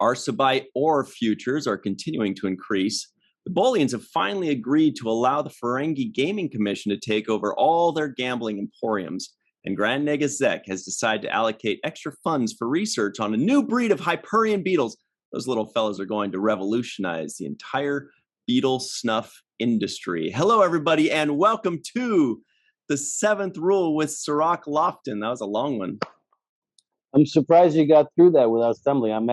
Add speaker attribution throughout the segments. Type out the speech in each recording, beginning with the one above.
Speaker 1: Arsabai ore futures are continuing to increase. The Bolians have finally agreed to allow the Ferengi Gaming Commission to take over all their gambling emporiums, and Grand Negazek has decided to allocate extra funds for research on a new breed of Hyperion beetles. Those little fellas are going to revolutionize the entire beetle snuff industry. Hello, everybody, and welcome to the Seventh Rule with Soraks Lofton. That was a long one.
Speaker 2: I'm surprised you got through that without stumbling. That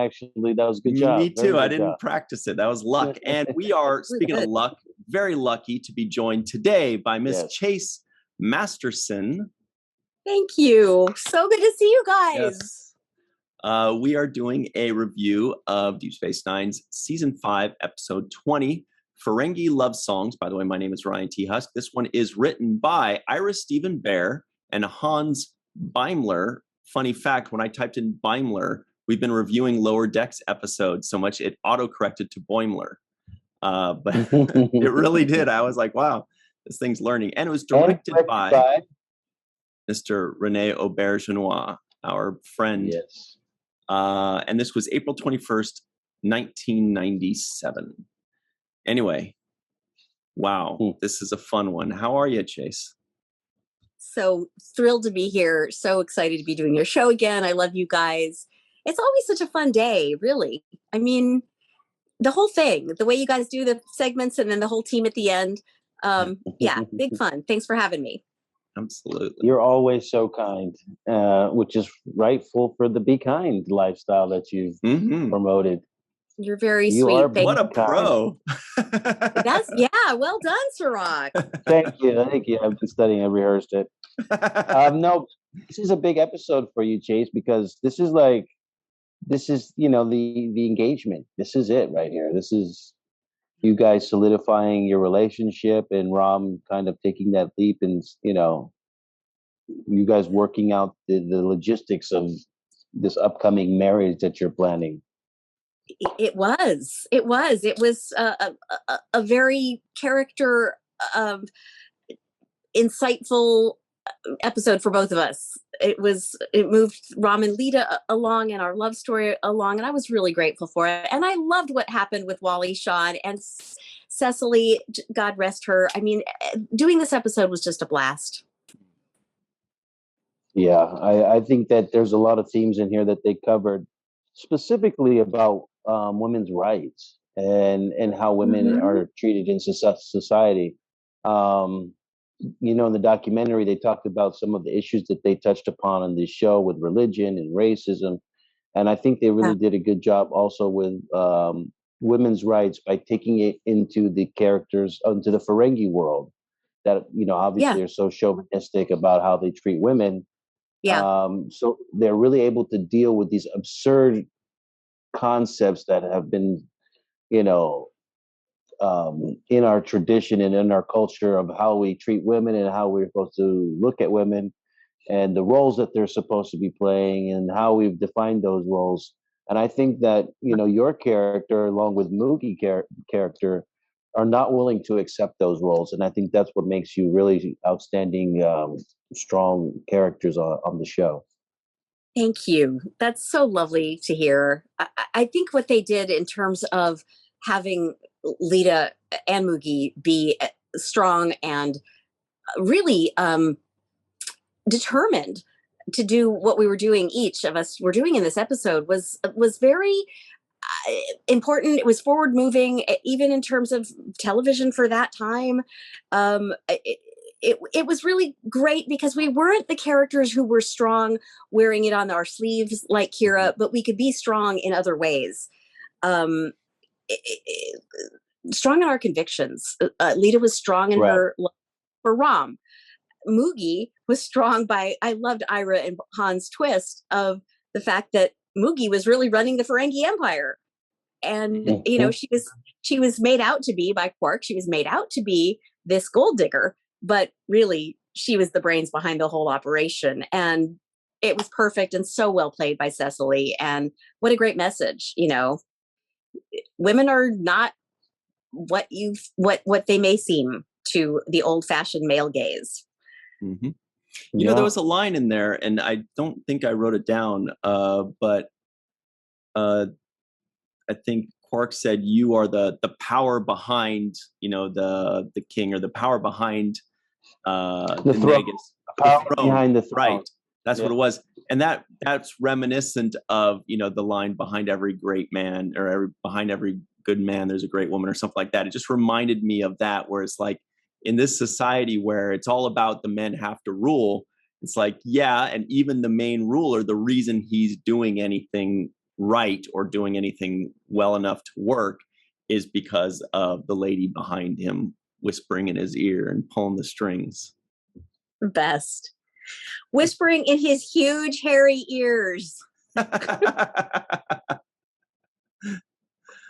Speaker 2: was a good job.
Speaker 1: Me too. I didn't practice it. That was luck. And we are, speaking of luck, very lucky to be joined today by Miss Chase Masterson.
Speaker 3: Thank you. So good to see you guys.
Speaker 1: Yes. We are doing a review of DS9's Season 5, Episode 20, Ferengi Love Songs. By the way, my name is Ryan T. Husk. This one is written by Ira Steven Bear and Hans Beimler. Funny fact, when I typed in Beimler, we've been reviewing Lower Decks episodes so much it auto-corrected to Boimler. But it really did. I was like, wow, this thing's learning. And it was directed by Mr. Rene Aubergenois, our friend.
Speaker 2: Yes.
Speaker 1: And this was April 21st, 1997. Anyway, wow, this is a fun one. How are you, Chase?
Speaker 3: So thrilled to be here. So excited to be doing your show again. I love you guys. It's always such a fun day, really. I mean, the whole thing, the way you guys do the segments and then the whole team at the end. Yeah, big fun. Thanks for having me.
Speaker 1: Absolutely.
Speaker 2: You're always so kind, which is rightful for the Be Kind lifestyle that you've promoted.
Speaker 3: You're very sweet.
Speaker 1: What a pro.
Speaker 3: Well done, Cirroc.
Speaker 2: Thank you. I've been studying. I rehearsed it. No, this is a big episode for you, Chase, because this is the engagement. This is it right here. This is you guys solidifying your relationship and Rom kind of taking that leap and, you guys working out the logistics of this upcoming marriage that you're planning.
Speaker 3: It was a very character insightful episode for both of us. It moved Rom and Lita along and our love story along, and I was really grateful for it. And I loved what happened with Wally Shawn and Cecily, God rest her. I mean, doing this episode was just a blast.
Speaker 2: Yeah, I think that there's a lot of themes in here that they covered specifically about women's rights and how women are treated in society. In the documentary, they talked about some of the issues that they touched upon on this show with religion and racism. And I think they really did a good job also with women's rights by taking it into the characters, into the Ferengi world that, obviously are so chauvinistic about how they treat women. Yeah. So they're really able to deal with these absurd concepts that have been, in our tradition and in our culture of how we treat women and how we're supposed to look at women and the roles that they're supposed to be playing and how we've defined those roles. And I think that, your character, along with Moogie's character, are not willing to accept those roles. And I think that's what makes you really outstanding, strong characters on the show.
Speaker 3: Thank you. That's so lovely to hear. I think what they did in terms of having Lita and Moogie be strong and really determined to do what we were doing, each of us were doing in this episode was very important. It was forward moving, even in terms of television for that time. It was really great because we weren't the characters who were strong wearing it on our sleeves like Kira, but we could be strong in other ways. Strong in our convictions. Lita was strong in her love for Rom. Moogie was strong I loved Ira and Han's twist of the fact that Moogie was really running the Ferengi Empire. And, she was made out to be by Quark. She was made out to be this gold digger. But really, she was the brains behind the whole operation. And it was perfect and so well played by Cecily. And what a great message, Women are not what they may seem to the old-fashioned male gaze.
Speaker 1: Mm-hmm. There was a line in there, and I don't think I wrote it down, but I think Quark said, "You are the power behind, the king, or the power behind
Speaker 2: the throne.
Speaker 1: Negus,
Speaker 2: Power
Speaker 1: the throne."
Speaker 2: behind the throne.
Speaker 1: Right. That's what it was. And that's reminiscent of, the line behind every great man, or behind every good man, there's a great woman, or something like that. It just reminded me of that, where it's like, in this society where it's all about the men have to rule, it's like, yeah, and even the main ruler, the reason he's doing anything right or doing anything well enough to work is because of the lady behind him whispering in his ear and pulling the strings.
Speaker 3: Best. Whispering in his huge hairy ears.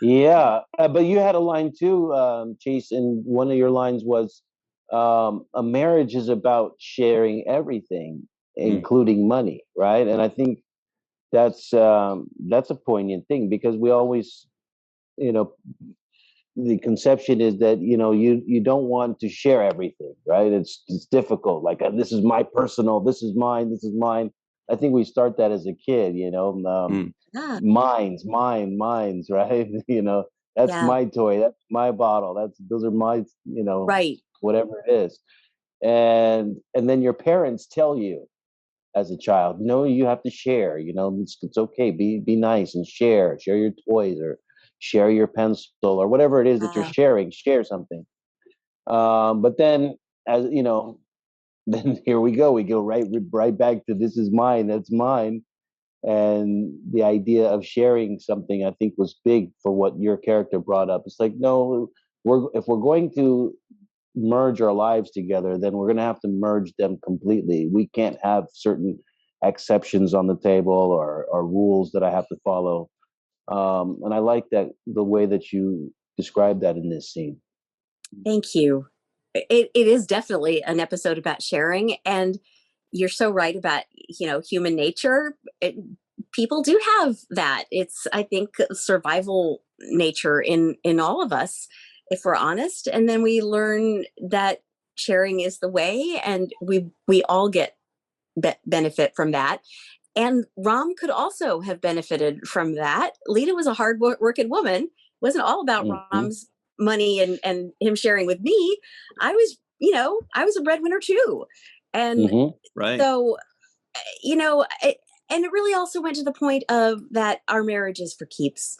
Speaker 2: Yeah, but you had a line too, Chase, and one of your lines was, a marriage is about sharing everything, including money, right? And I think that's a poignant thing, because we always, the conception is that you don't want to share everything, right? It's difficult. Like, this is my personal, this is mine, this is mine. I think we start that as a kid, mines, right? That's my toy, that's my bottle, those are my,
Speaker 3: right,
Speaker 2: whatever it is. And then your parents tell you as a child, no, you have to share, it's okay, be nice and share your toys, or share your pencil, or whatever it is that you're sharing, share something. But then, as then here we go right back to, this is mine, that's mine. And the idea of sharing something, I think, was big for what your character brought up. It's like, no, if we're going to merge our lives together, then we're going to have to merge them completely. We can't have certain exceptions on the table, or rules that I have to follow. And I like that, the way that you described that in this scene.
Speaker 3: Thank you. It is definitely an episode about sharing, and you're so right about, human nature. People do have that. It's, I think, survival nature in all of us, if we're honest. And then we learn that sharing is the way, and we all get benefit from that. And Rom could also have benefited from that. Lita was a hard working woman. It wasn't all about Rom's money and him sharing with me. I was, I was a breadwinner too. And so, and it really also went to the point of that our marriage is for keeps.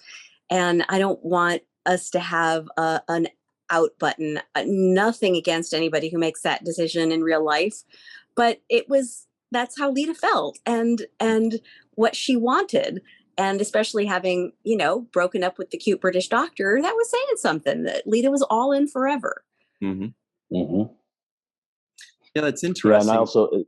Speaker 3: And I don't want us to have an out button. Nothing against anybody who makes that decision in real life, but that's how Lita felt, and what she wanted. And especially having, broken up with the cute British doctor, that was saying something, that Lita was all in forever.
Speaker 1: Yeah, that's interesting.
Speaker 2: Yeah, and I also,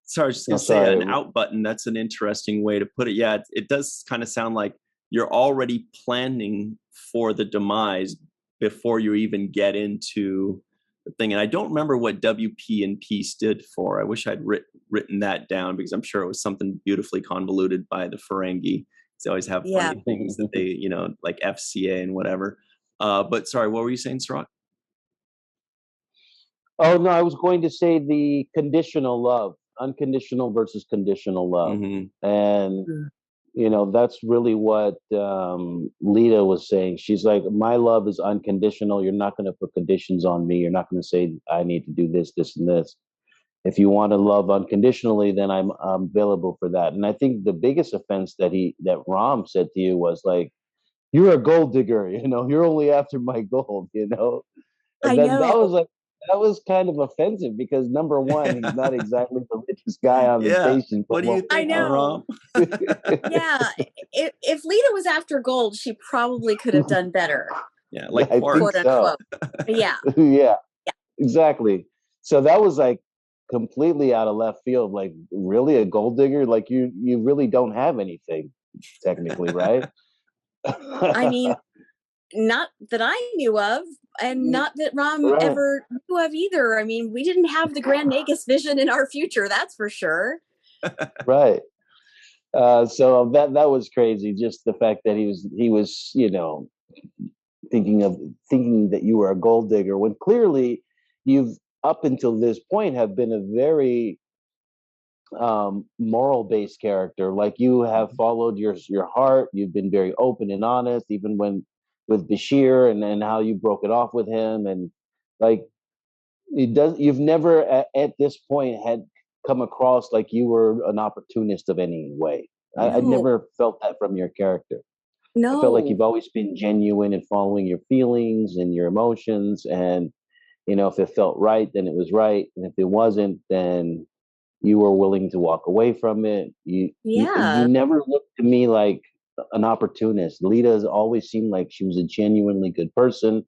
Speaker 1: sorry, I was just going to say, an out button, that's an interesting way to put it. Yeah, it does kind of sound like you're already planning for the demise before you even get into the thing. And I don't remember what WP&P stood for. I wish I'd written that down, because I'm sure it was something beautifully convoluted by the Ferengi. They always have funny things that they, like FCA and whatever. But sorry, what were you saying, Soraks?
Speaker 2: Oh, no, I was going to say the conditional love, unconditional versus conditional love. And, that's really what Lita was saying. She's like, my love is unconditional. You're not going to put conditions on me. You're not going to say, I need to do this, this, and this. If you want to love unconditionally, then I'm available for that. And I think the biggest offense that Rom said to you was like, you're a gold digger, you're only after my gold, And that was kind of offensive, because number one, he's not exactly the richest guy on the station.
Speaker 1: What do you think?
Speaker 3: I know. Yeah. If Lita was after gold, she probably could have done better.
Speaker 1: Yeah, like
Speaker 3: quote unquote. Yeah.
Speaker 2: Yeah, exactly. So that was like completely out of left field. Like, really, a gold digger? Like, you really don't have anything, technically, right?
Speaker 3: I mean, not that I knew of, and not that Rom ever knew of either. I mean, we didn't have the Grand Nagus vision in our future, that's for sure.
Speaker 2: Right. So that was crazy. Just the fact that he was, thinking that you were a gold digger, when clearly you've, up until this point, have been a very moral-based character. Like, you have followed your heart. You've been very open and honest, even when with Bashir, and how you broke it off with him, and like it does. You've never at this point had come across like you were an opportunist of any way. I
Speaker 3: No,
Speaker 2: never felt that from your character. I felt like
Speaker 3: no.
Speaker 2: you've always been genuine in following your feelings and your emotions, and if it felt right, then it was right, and if it wasn't, then you were willing to walk away from it. You
Speaker 3: Yeah,
Speaker 2: never looked to me like an opportunist. Lita has always seemed like she was a genuinely good person.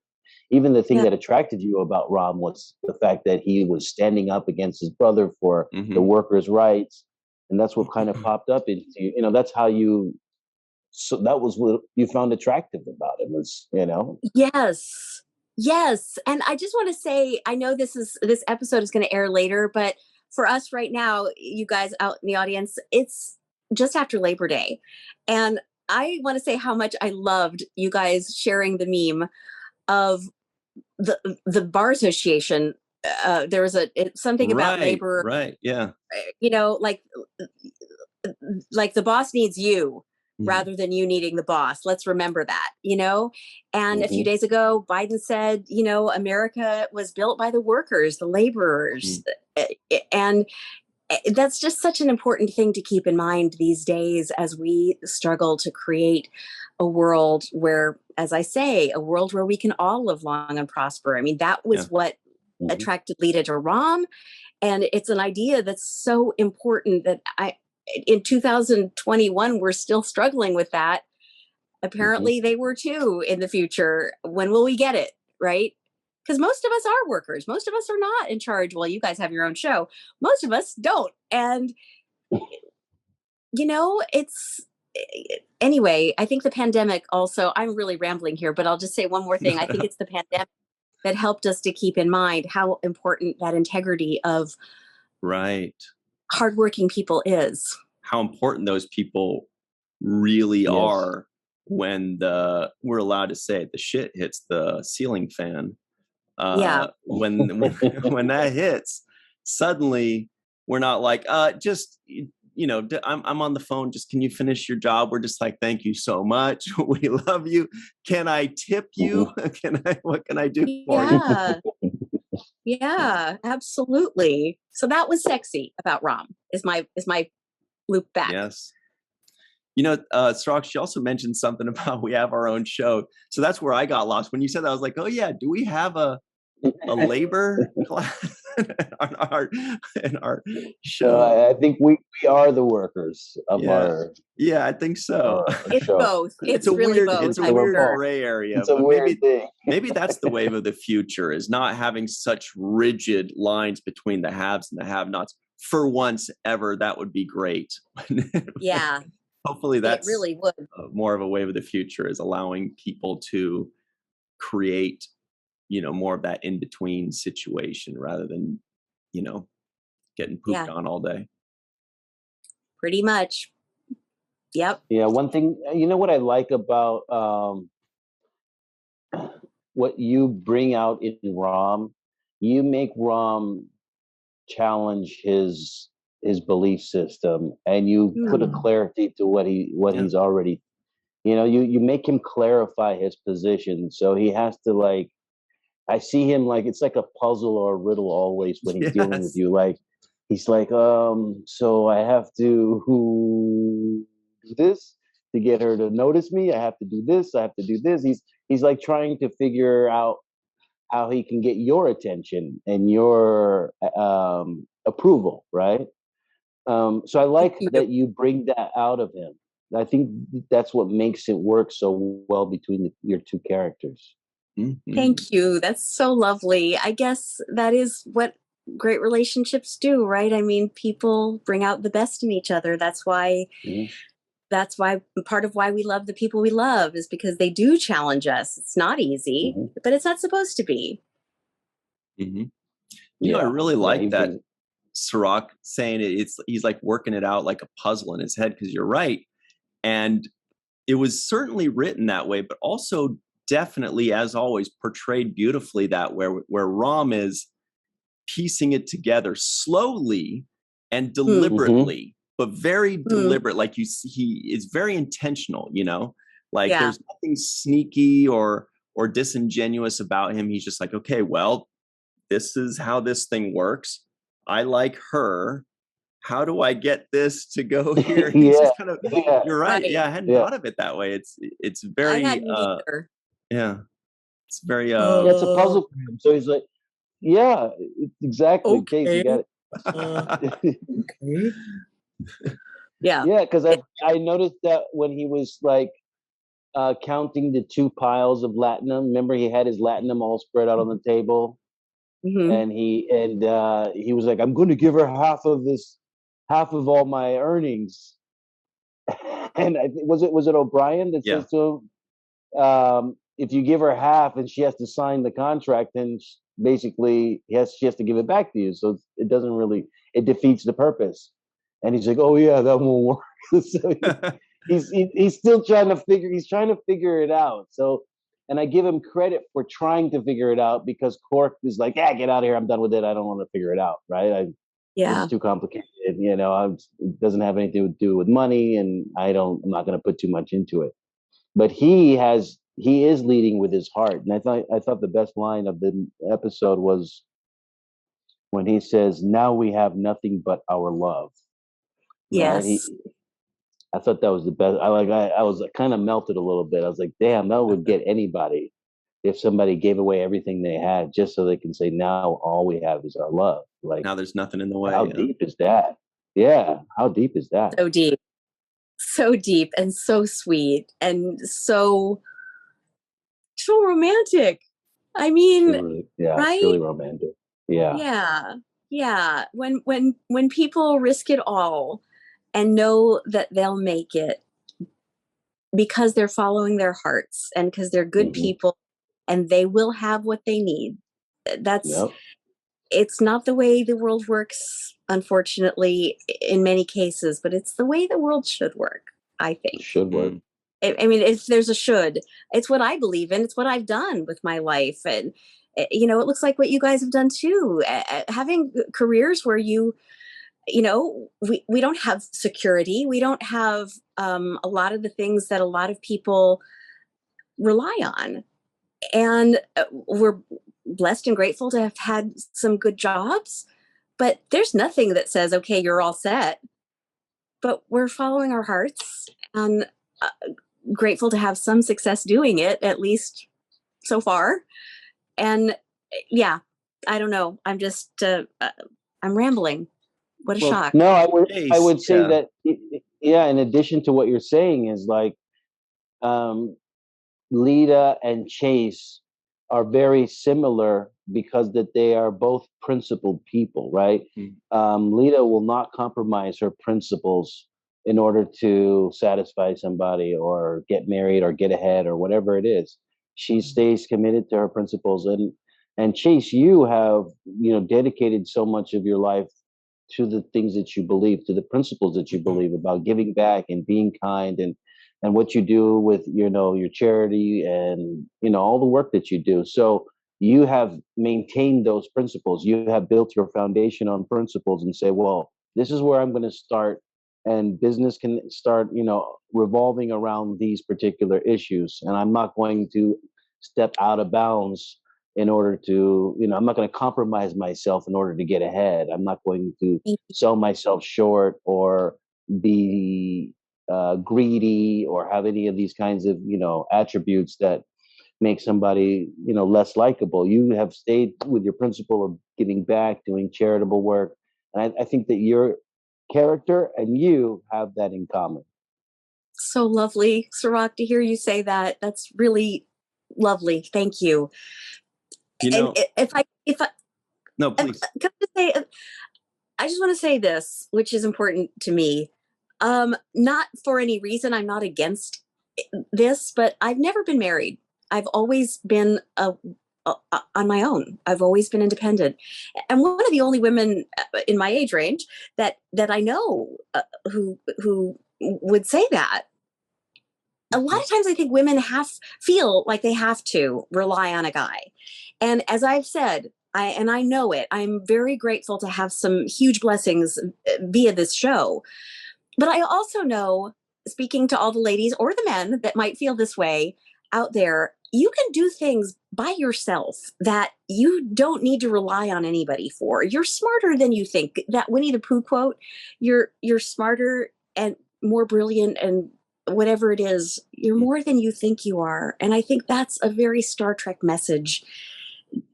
Speaker 2: Even the thing
Speaker 3: yeah,
Speaker 2: that attracted you about Ram was the fact that he was standing up against his brother for the workers' rights, and that's what kind of popped up into you. That's how you. So that was what you found attractive about him. Was.
Speaker 3: yes, yes. And I just want to say, I know this episode is going to air later, but for us right now, you guys out in the audience, it's just after Labor Day, and I want to say how much I loved you guys sharing the meme of the bar association. There was something about
Speaker 1: Right,
Speaker 3: labor,
Speaker 1: right, yeah.
Speaker 3: like the boss needs you
Speaker 1: Mhm.
Speaker 3: rather than you needing the boss. Let's remember that. And a few
Speaker 2: Hmm.
Speaker 3: days ago, Biden said, America was built by the workers, the laborers.
Speaker 1: Mhm.
Speaker 3: And that's just such an important thing to keep in mind these days as we struggle to create a world where, as I say, a world where we can all live long and prosper. I mean, that
Speaker 1: Yeah.
Speaker 3: was what
Speaker 2: Hmm.
Speaker 3: attracted Lita to Ram. And it's an idea that's so important that in 2021, we're still struggling with that.
Speaker 2: Hmm.
Speaker 3: Apparently they were too in the future. When will we get it? Right? Because most of us are workers. Most of us are not in charge. Well, you guys have your own show. Most of us don't. And, it's anyway, I think the pandemic also, I'm really rambling here, but I'll just say one more thing. I think it's the pandemic that helped us to keep in mind how important that integrity of
Speaker 1: Right.
Speaker 3: hardworking people is.
Speaker 1: How important those people really
Speaker 2: Yes.
Speaker 1: are when we're allowed to say it, the shit hits the ceiling fan.
Speaker 3: Yeah.
Speaker 1: When when that hits, suddenly we're not like, I'm on the phone. Just can you finish your job? We're just like, thank you so much. We love you. Can I tip you?
Speaker 2: Hmm.
Speaker 1: What can I do for you?
Speaker 3: Yeah. Yeah, absolutely. So that was sexy about Rom is my loop back.
Speaker 1: Yes. Soraks, she also mentioned something about we have our own show. So that's where I got lost. When you said that, I was like, oh yeah, do we have a labor class in our
Speaker 2: So
Speaker 1: show?
Speaker 2: I think we are the workers of
Speaker 1: Yeah.
Speaker 2: our
Speaker 1: Yeah, I think so.
Speaker 3: It's
Speaker 2: show.
Speaker 3: both.
Speaker 1: It's
Speaker 3: It's
Speaker 1: a
Speaker 3: really
Speaker 1: weird,
Speaker 3: both,
Speaker 1: it's a
Speaker 2: So
Speaker 3: I'm
Speaker 2: we're
Speaker 1: weird
Speaker 2: both.
Speaker 3: sure.
Speaker 1: gray area,
Speaker 2: It's a
Speaker 1: but
Speaker 2: weird thing.
Speaker 1: maybe that's the wave of the future, is not having such rigid lines between the haves and the have-nots. For once ever, that would be great.
Speaker 3: Yeah,
Speaker 1: Hopefully
Speaker 3: it
Speaker 1: that's
Speaker 3: really would.
Speaker 1: more of a wave of the future, is allowing people to create, more of that in-between situation rather than, you know, getting pooped
Speaker 3: Yeah,
Speaker 1: on all day.
Speaker 3: pretty much. Yep.
Speaker 2: Yeah, one thing, what I like about what you bring out in Rom, you make Rom challenge his belief system, and you put a
Speaker 3: Mm.
Speaker 2: clarity to what
Speaker 1: Yeah.
Speaker 2: he's already. You make him clarify his position, so he has to, like, I see him like it's like a puzzle or a riddle always when he's dealing with
Speaker 1: Yes.
Speaker 2: you. Like, he's like, so I have to do this to get her to notice me. I have to do this. I have to do this. He's like trying to figure out how he can get your attention and your approval, right? So I
Speaker 3: Thank
Speaker 2: like
Speaker 3: you.
Speaker 2: that you bring that out of him. I think that's what makes it work so well between your two characters.
Speaker 1: Mhm.
Speaker 3: Thank you. That's so lovely. I guess that is what great relationships do, right? I mean, people bring out the best in each other.
Speaker 2: Mhm.
Speaker 3: That's why part of why we love the people we love is because they do challenge us. It's not easy,
Speaker 2: Mhm.
Speaker 3: but it's not supposed to be.
Speaker 1: Mhm. I
Speaker 2: Yeah,
Speaker 1: really
Speaker 2: yeah, he
Speaker 1: like that
Speaker 2: brings.
Speaker 1: Cirroc saying he's like working it out like a puzzle in his head, because you're right. And it was certainly written that way, but also definitely, as always, portrayed beautifully that way, where Ram is piecing it together slowly, and deliberately, but very
Speaker 3: Mm.
Speaker 1: deliberate. Like you see, he is very intentional, you know, like
Speaker 3: Yeah.
Speaker 1: there's nothing sneaky or disingenuous about him. He's just like, okay, well, this is how this thing works. I like her. How do I get this to go here? He's just kind of, you're right.
Speaker 3: Right.
Speaker 1: Yeah, I hadn't thought of it that way. It's
Speaker 3: I
Speaker 1: very,
Speaker 3: hadn't either.
Speaker 1: yeah, it's very,
Speaker 2: Yeah, it's a puzzle for him. So he's like, yeah, exactly. Case, you got it.
Speaker 3: Okay. Yeah.
Speaker 2: Yeah, because I noticed that when he was like counting the 2 piles of latinum. Remember, he had his latinum all spread out on the table,
Speaker 3: Mhm.
Speaker 2: and he was like, "I'm going to give her half of all my earnings." And was it O'Brien that
Speaker 1: Yeah.
Speaker 2: says to him, if you give her half and she has to sign the contract, then basically she has to give it back to you. So it defeats the purpose. And he's like, "Oh yeah, that won't work." So he's still trying to figure it out. So, and I give him credit for trying to figure it out, because Cork is like, "Yeah, get out of here. I'm done with it. I don't want to figure it out." Right?
Speaker 3: Yeah.
Speaker 2: It's too complicated. You know, it doesn't have anything to do with money, and I'm not going to put too much into it. But he is leading with his heart, and I thought the best line of the episode was when he says, "Now we have nothing but our love." Right?
Speaker 3: Yes.
Speaker 2: I thought that was the best. I was kind of melted a little bit. I was like, damn, that would get anybody if somebody gave away everything they had just so they can say, now all we have is our love. Like,
Speaker 1: now there's nothing in the way.
Speaker 2: how deep is that? Yeah, how deep is that?
Speaker 3: So deep and so sweet and so romantic. I mean,
Speaker 2: Right?
Speaker 3: It's
Speaker 2: really romantic. Yeah.
Speaker 3: Yeah. When people risk it all and know that they'll make it because they're following their hearts and because they're good people and they will have what they need. It's not the way the world works, unfortunately, in many cases, but it's the way the world should work, I think.
Speaker 2: It should work.
Speaker 3: I mean, if there's a should, it's what I believe in. It's what I've done with my life. And, you know, it looks like what you guys have done too. Having careers where we don't have security. We don't have a lot of the things that a lot of people rely on. And we're blessed and grateful to have had some good jobs. But there's nothing that says, okay, you're all set. But we're following our hearts and grateful to have some success doing it, at least so far. And yeah, I don't know. I'm just, I'm rambling. What a shock.
Speaker 2: No, I would say that, in addition to what you're saying is like, Lita and Chase are very similar because that they are both principled people, right? Lita will not compromise her principles in order to satisfy somebody or get married or get ahead or whatever it is. She stays committed to her principles. And Chase, you have, dedicated so much of your life to the things that you believe, to the principles that you believe about giving back and being kind, and what you do with, your charity and, all the work that you do. So you have maintained those principles. You have built your foundation on principles and say, well, this is where I'm going to start. And business can start, revolving around these particular issues. And I'm not going to step out of bounds in order to, I'm not going to compromise myself in order to get ahead. I'm not going to sell myself short or be greedy or have any of these kinds of, attributes that make somebody, less likable. You have stayed with your principle of giving back, doing charitable work. And I think that your character and you have that in common.
Speaker 3: So lovely, Cirroc, to hear you say that. That's really lovely. Thank you. And if I
Speaker 1: no, please.
Speaker 3: I just want to say this, which is important to me. Not for any reason. I'm not against this, but I've never been married. I've always been on my own. I've always been independent. And one of the only women in my age range that I know who would say that. A lot of times I think women feel like they have to rely on a guy. And as I've said, I know it. I'm very grateful to have some huge blessings via this show. But I also know, speaking to all the ladies or the men that might feel this way out there, you can do things by yourself that you don't need to rely on anybody for. You're smarter than you think. That Winnie the Pooh quote, you're smarter and more brilliant and whatever it is, you're more than you think you are. And I think that's a very Star Trek message.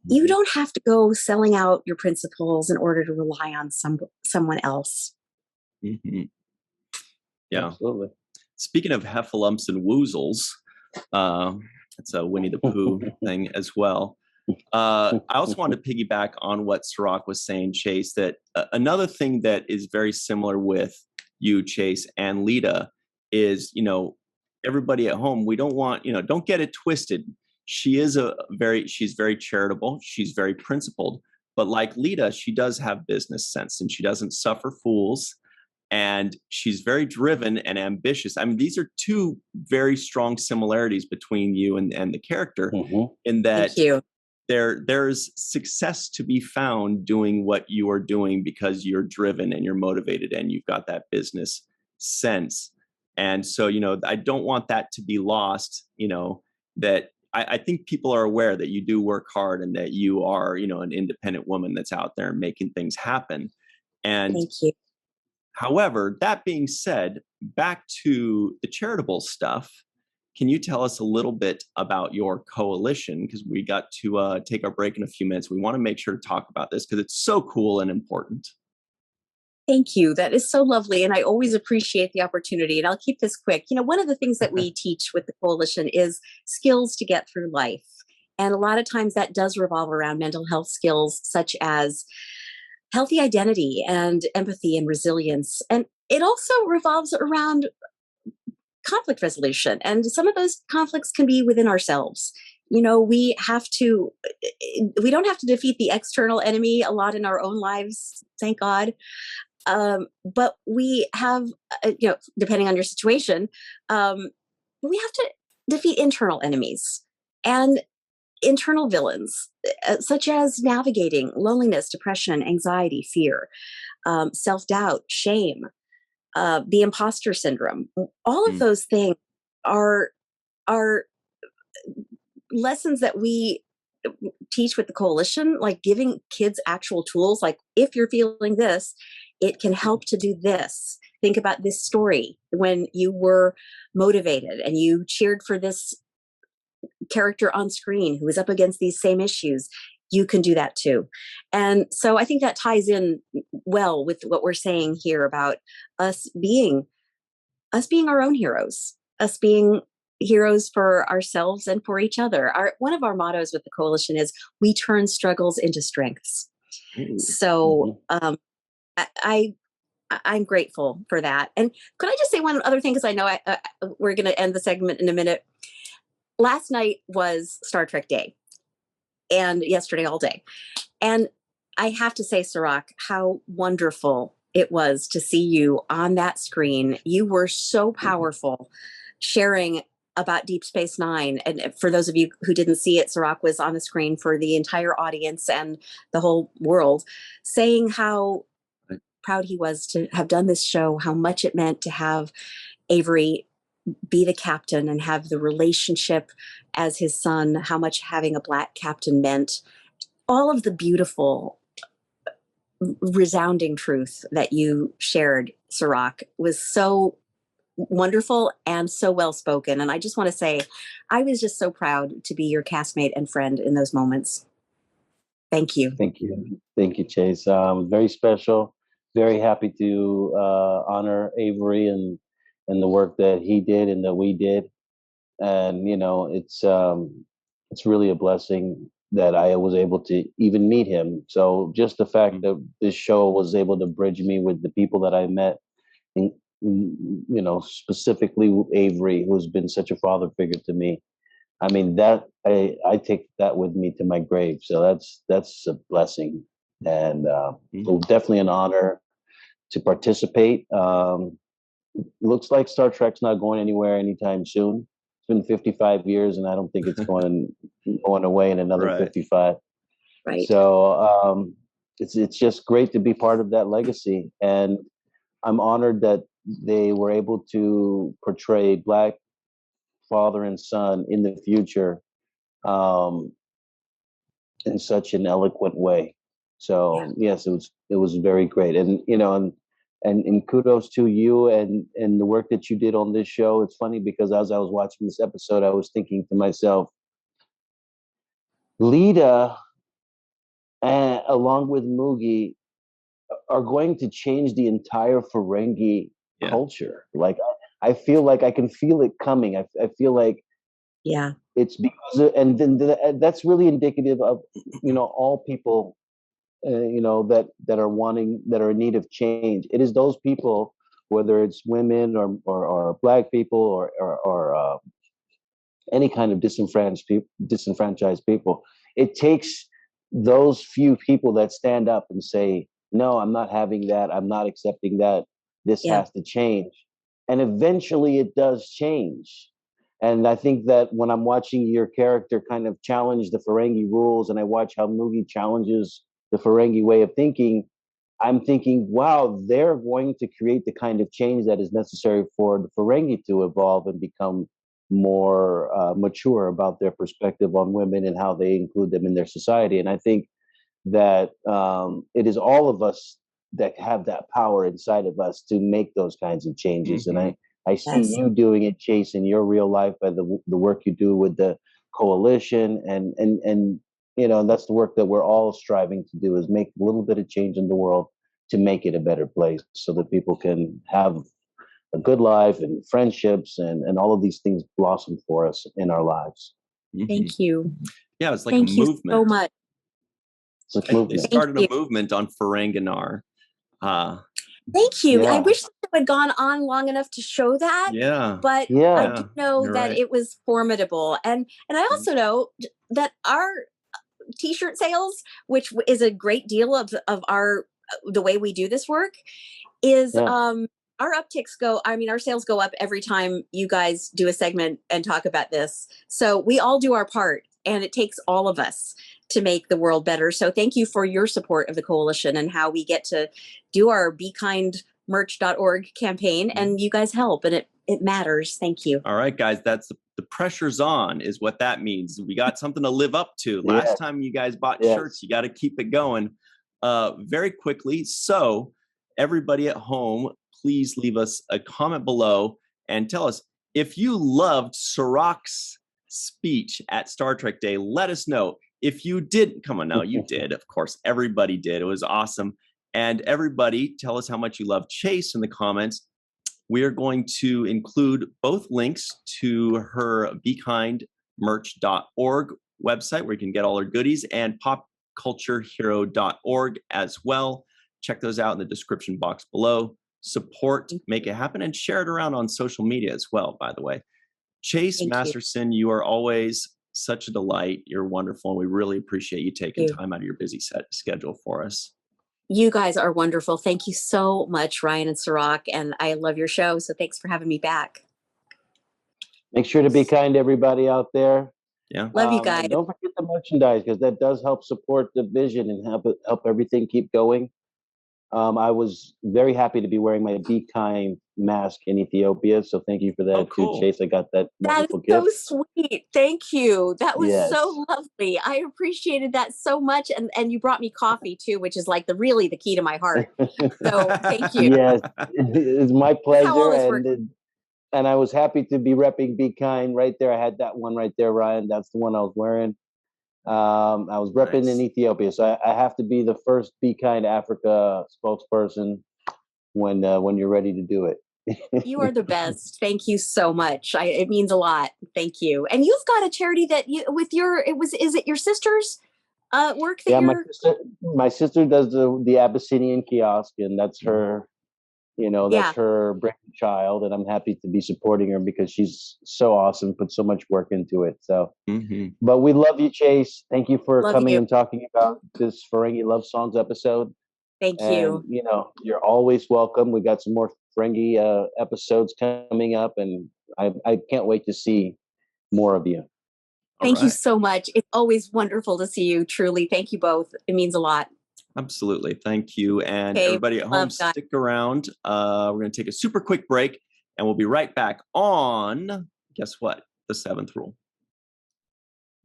Speaker 3: You don't have to go selling out your principles in order to rely on someone else.
Speaker 1: Mm-hmm. Yeah.
Speaker 2: Absolutely.
Speaker 1: Speaking of heffalumps and woozles, it's a Winnie the Pooh thing as well. I also wanted to piggyback on what Sorok was saying, Chase, that another thing that is very similar with you, Chase, and Lita is, everybody at home, we don't want, don't get it twisted. She's very charitable. She's very principled. But like Lita, she does have business sense and she doesn't suffer fools. And she's very driven and ambitious. I mean, these are two very strong similarities between you and the character, in that there's success to be found doing what you are doing because you're driven and you're motivated and you've got that business sense. And so, I don't want that to be lost, that I think people are aware that you do work hard and that you are, an independent woman that's out there making things happen. And
Speaker 3: thank you.
Speaker 1: However, that being said, back to the charitable stuff, can you tell us a little bit about your coalition? Because we got to take our break in a few minutes. We want to make sure to talk about this because it's so cool and important.
Speaker 3: Thank you. That is so lovely. And I always appreciate the opportunity. And I'll keep this quick. One of the things that we teach with the coalition is skills to get through life. And a lot of times that does revolve around mental health skills, such as healthy identity and empathy and resilience. And it also revolves around conflict resolution. And some of those conflicts can be within ourselves. We don't have to defeat the external enemy a lot in our own lives, thank God. But we have, depending on your situation, we have to defeat internal enemies and internal villains, such as navigating loneliness, depression, anxiety, fear, self-doubt, shame, the imposter syndrome. All of those things are lessons that we teach with the coalition, like giving kids actual tools. Like, if you're feeling this, it can help to do this. Think about this story when you were motivated and you cheered for this character on screen who was up against these same issues. You can do that too. And so I think that ties in well with what we're saying here about us being our own heroes, us being heroes for ourselves and for each other. One of our mottos with the coalition is we turn struggles into strengths. So I'm grateful for that. And could I just say one other thing? Because I know we're going to end the segment in a minute. Last night was Star Trek Day, and yesterday all day. And I have to say, Cirroc, how wonderful it was to see you on that screen. You were so powerful, sharing about Deep Space Nine. And for those of you who didn't see it, Cirroc was on the screen for the entire audience and the whole world, saying how proud he was to have done this show, how much it meant to have Avery be the captain and have the relationship as his son, how much having a Black captain meant. All of the beautiful, resounding truth that you shared, Cirroc, was so wonderful and so well spoken. And I just want to say, I was just so proud to be your castmate and friend in those moments. Thank you.
Speaker 2: Thank you. Thank you, Chase. Very special. Very happy to honor Avery and the work that he did and that we did. And, it's really a blessing that I was able to even meet him. So just the fact that this show was able to bridge me with the people that I met, and, specifically Avery, who's been such a father figure to me. I mean, that I take that with me to my grave. So that's a blessing, and definitely an honor to participate. Looks like Star Trek's not going anywhere anytime soon. It's been 55 years, and I don't think it's going away in another 55.
Speaker 3: Right.
Speaker 2: So it's just great to be part of that legacy, and I'm honored that they were able to portray Black father and son in the future um, in such an eloquent way. So yes, it was very great, and and kudos to you and the work that you did on this show. It's funny because as I was watching this episode, I was thinking to myself, Lita, along with Mugi, are going to change the entire Ferengi culture. Like I feel like I can feel it coming. I feel like it's because and then that's really indicative of all people that are wanting, that are in need of change. It is those people, whether it's women or Black people or any kind of disenfranchised people. It takes those few people that stand up and say, no, I'm not having that. I'm not accepting that. This has to change. And eventually it does change. And I think that when I'm watching your character kind of challenge the Ferengi rules, and I watch how Mugi challenges the Ferengi way of thinking, I'm thinking, wow, they're going to create the kind of change that is necessary for the Ferengi to evolve and become more mature about their perspective on women and how they include them in their society. And I think that it is all of us that have that power inside of us to make those kinds of changes. And I see you doing it, Chase, in your real life by the work you do with the coalition, and that's the work that we're all striving to do, is make a little bit of change in the world to make it a better place so that people can have a good life and friendships and all of these things blossom for us in our lives.
Speaker 3: Thank you.
Speaker 1: Yeah, it's like a movement.
Speaker 3: Thank you so much.
Speaker 2: It's a movement.
Speaker 1: They started a movement on Ferenginar.
Speaker 3: Thank you. I wish it had gone on long enough to show that. But I do know that it was formidable. And I also know that our t-shirt sales, which is a great deal of our the way we do this work, is our upticks go, our sales go up every time you guys do a segment and talk about this. So we all do our part, and it takes all of us to make the world better. So thank you for your support of the coalition and how we get to do our BeKindMerch.org campaign, and you guys help, and it matters. Thank you.
Speaker 1: All right, guys, that's the pressure's on is what that means. We got something to live up to. Last time you guys bought shirts, you got to keep it going very quickly. So everybody at home, please leave us a comment below and tell us if you loved Soraks' speech at Star Trek Day. Let us know. If you didn't, come on now, you did. Of course, everybody did. It was awesome. And everybody, tell us how much you love Chase in the comments. We are going to include both links to her BeKindMerch.org website, where you can get all her goodies, and popculturehero.org as well. Check those out in the description box below. Support, make it happen, and share it around on social media as well, by the way. Chase Masterson, you are always such a delight. You're wonderful, and we really appreciate you taking time out of your busy schedule for us.
Speaker 3: You guys are wonderful. Thank you so much, Ryan and Cirroc, and I love your show, so thanks for having me back.
Speaker 2: Make sure to be kind to everybody out there.
Speaker 1: Yeah.
Speaker 3: Love you guys.
Speaker 2: Don't forget the merchandise, because that does help support the vision and help everything keep going. I was very happy to be wearing my Be Kind mask in Ethiopia, so thank you for that too, Chase. I got that wonderful gift.
Speaker 3: That is so sweet. Thank you. That was so lovely. I appreciated that so much, and you brought me coffee too, which is like really the key to my heart. So thank you.
Speaker 2: Yes, it's my pleasure, and I was happy to be repping Be Kind right there. I had that one right there, Ryan. That's the one I was wearing. I was repping in Ethiopia, so I have to be the first Be Kind Africa spokesperson when you're ready to do it.
Speaker 3: You are the best. Thank you so much. It means a lot. Thank you. And you've got a charity that is it your sister's work that
Speaker 2: my sister does the Abyssinian kiosk, and that's her. That's her brainchild, and I'm happy to be supporting her because she's so awesome, put so much work into it. So, but we love you, Chase. Thank you for coming and talking about this Ferengi Love Songs episode.
Speaker 3: Thank you.
Speaker 2: You're always welcome. We got some more Ferengi episodes coming up, and I can't wait to see more of you.
Speaker 3: Thank you so much. It's always wonderful to see you. Truly. Thank you both. It means a lot.
Speaker 1: Absolutely. Thank you. And everybody at home, stick around. We're going to take a super quick break and we'll be right back on, guess what? The Seventh Rule.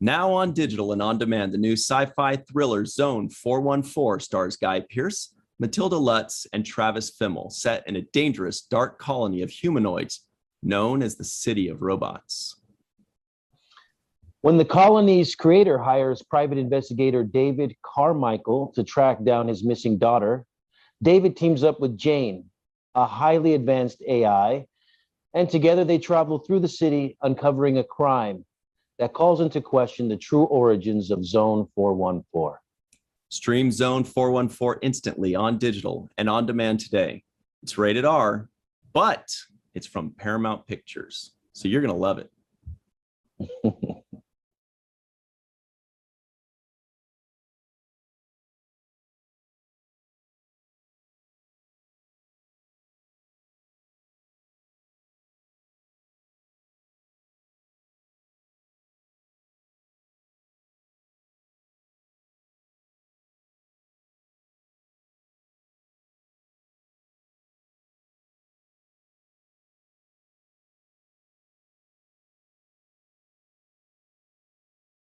Speaker 1: Now on digital and on demand, the new sci-fi thriller Zone 414 stars Guy Pearce, Matilda Lutz, and Travis Fimmel, set in a dangerous, dark colony of humanoids known as the City of Robots.
Speaker 2: When the colony's creator hires private investigator David Carmichael to track down his missing daughter, David teams up with Jane, a highly advanced AI, and together they travel through the city, uncovering a crime that calls into question the true origins of Zone 414.
Speaker 1: Stream Zone 414 instantly on digital and on demand today. It's rated R, but it's from Paramount Pictures, so you're going to love it.